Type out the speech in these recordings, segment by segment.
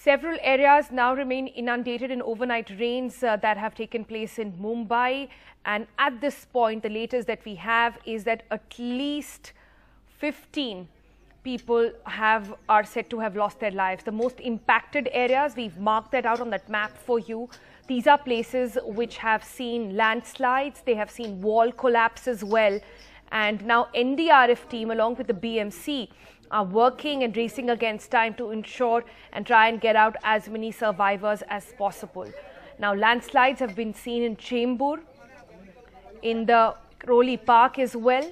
Several areas now remain inundated in overnight rains that have taken place in Mumbai. And at this point, the latest that we have is that at least 15 people are said to have lost their lives. The most impacted areas, we've marked that out on that map for you. These are places which have seen landslides, they have seen wall collapse as well. And now NDRF team along with the BMC are working and racing against time to ensure and try and get out as many survivors as possible. Now landslides have been seen in Chembur, in the Vikhroli Park as well.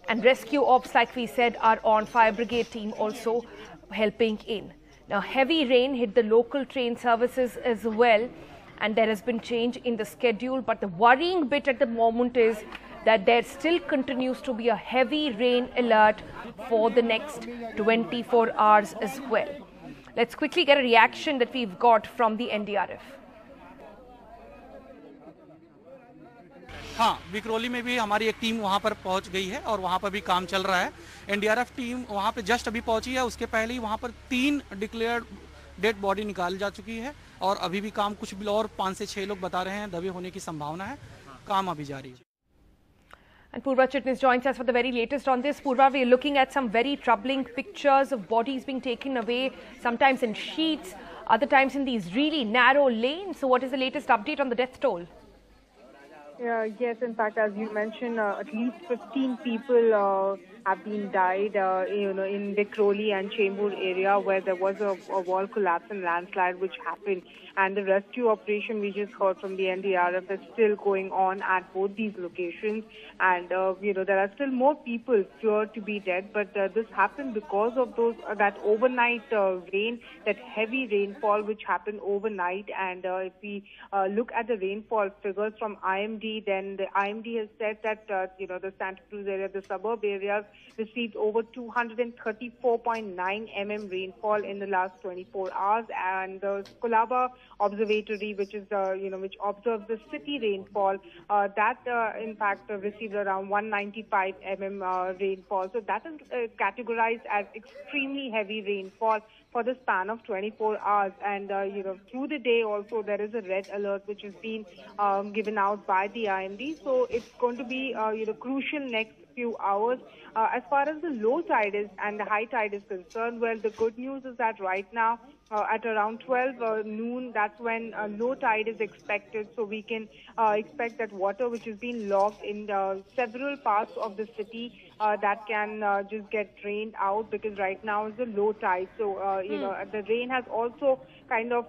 And rescue ops, like we said, are on. Fire brigade team also helping in. Now heavy rain hit the local train services as well. And there has been change in the schedule. But the worrying bit at the moment is that there still continues to be a heavy rain alert for the next 24 hours as well. Let's quickly get a reaction that we've got from the NDRF. हाँ, विक्रोली में भी हमारी एक team वहाँ पर पहुँच गई है और वहाँ पर भी काम चल रहा है। एनडीआरएफ टीम वहाँ पे जस्ट अभी पहुँची है। उसके पहले ही वहाँ पर 3 डिक्लेयर्ड डेड बॉडी निकाली जा चुकी है और अभी भी काम कुछ भी और 5 से 6 लोग बता रहे हैं दबे होने की संभावना है। काम अभी जारी है। And Purva Chitnis joins us for the very latest on this. Purva, we are looking at some very troubling pictures of bodies being taken away, sometimes in sheets, other times in these really narrow lanes. So what is the latest update on the death toll? Yes, in fact, as you mentioned, at least 15 people have been died, in Vikhroli and Chembur area where there was a wall collapse and landslide which happened. And the rescue operation we just heard from the NDRF is still going on at both these locations. And, there are still more people feared to be dead. But this happened because of that overnight rain, that heavy rainfall which happened overnight. And if we look at the rainfall figures from IMD, then the IMD has said that, the Santa Cruz area, the suburb areas received over 234.9 mm rainfall in the last 24 hours. And the Colaba Observatory, which is, which observes the city rainfall, in fact, received around 195 mm rainfall. So that is categorized as extremely heavy rainfall for the span of 24 hours. And, through the day also there is a red alert which has been given out by the IMD. So it's going to be, crucial next few hours. As far as the low tide is and the high tide is concerned, well, the good news is that right now at around 12 noon, that's when low tide is expected. So we can expect that water which is being logged in several parts of the city that can just get drained out, because right now is the low tide. So, the rain has also kind of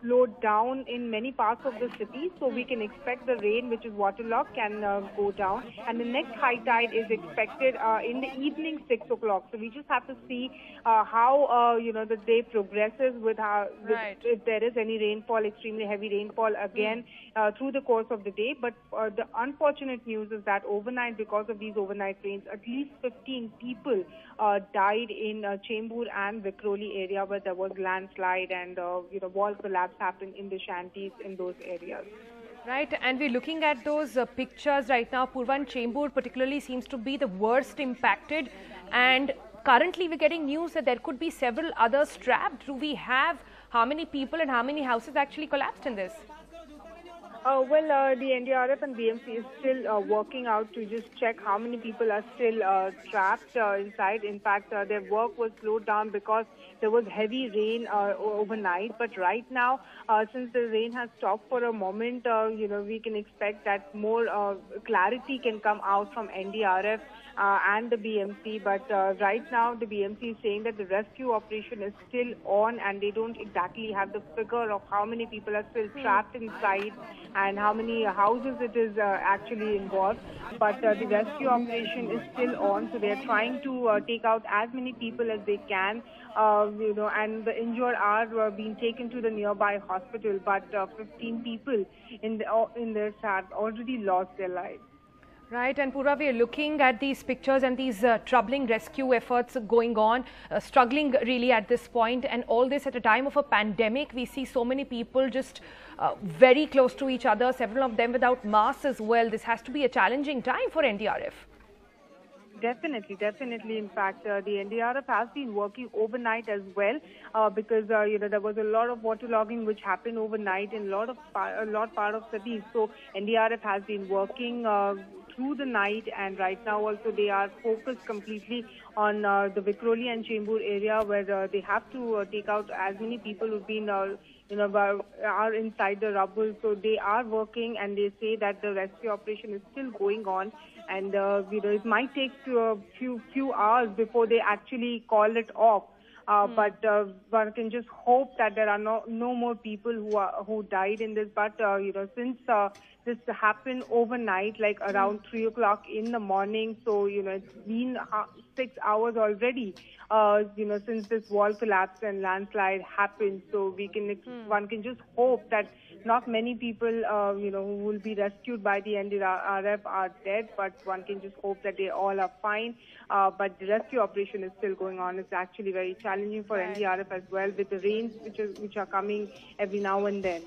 slowed down in many parts of the city. So we can expect the rain which is waterlogged can go down. And the next high tide is expected in the evening 6 o'clock. So we just have to see how, the day progresses with if there is any rainfall, extremely heavy rainfall again through the course of the day. But the unfortunate news is that overnight, because of these overnight rains, at least 15 people died in Chembur and Vikhroli area where there was landslide and, wall collapse happened in the shanties in those areas. Right, and we're looking at those pictures right now. Purva and Chembur particularly seems to be the worst impacted, and currently we're getting news that there could be several others trapped. Do we have how many people and how many houses actually collapsed in this? The NDRF and BMC is still working out to just check how many people are still trapped inside. In fact, their work was slowed down because there was heavy rain overnight. But right now, since the rain has stopped for a moment, we can expect that more clarity can come out from NDRF and the BMC. But right now, the BMC is saying that the rescue operation is still on, and they don't exactly have the figure of how many people are still trapped inside and how many houses it is actually involved. But the rescue operation is still on, so they are trying to take out as many people as they can, and the injured are being taken to the nearby hospital. But 15 people in this have already lost their lives. Right, and Purva, we are looking at these pictures and these troubling rescue efforts going on, struggling really at this point, and all this at a time of a pandemic. We see so many people just very close to each other, several of them without masks as well. This has to be a challenging time for NDRF. Definitely. In fact, the NDRF has been working overnight as well because there was a lot of waterlogging which happened overnight in a lot part of cities. So NDRF has been working through the night, and right now also they are focused completely on the Vikhroli and Chembur area, where they have to take out as many people who've been are inside the rubble. So they are working, and they say that the rescue operation is still going on, and it might take a few hours before they actually call it off. But one can just hope that there are no more people who died in this. But since this happened overnight, like around 3 o'clock in the morning, so it's been 6 hours already. Since this wall collapse and landslide happened, so one can just hope that not many people who will be rescued by the NDRF are dead, but one can just hope that they all are fine. But the rescue operation is still going on. It's actually very challenging for NDRF as well, with the rains which are coming every now and then.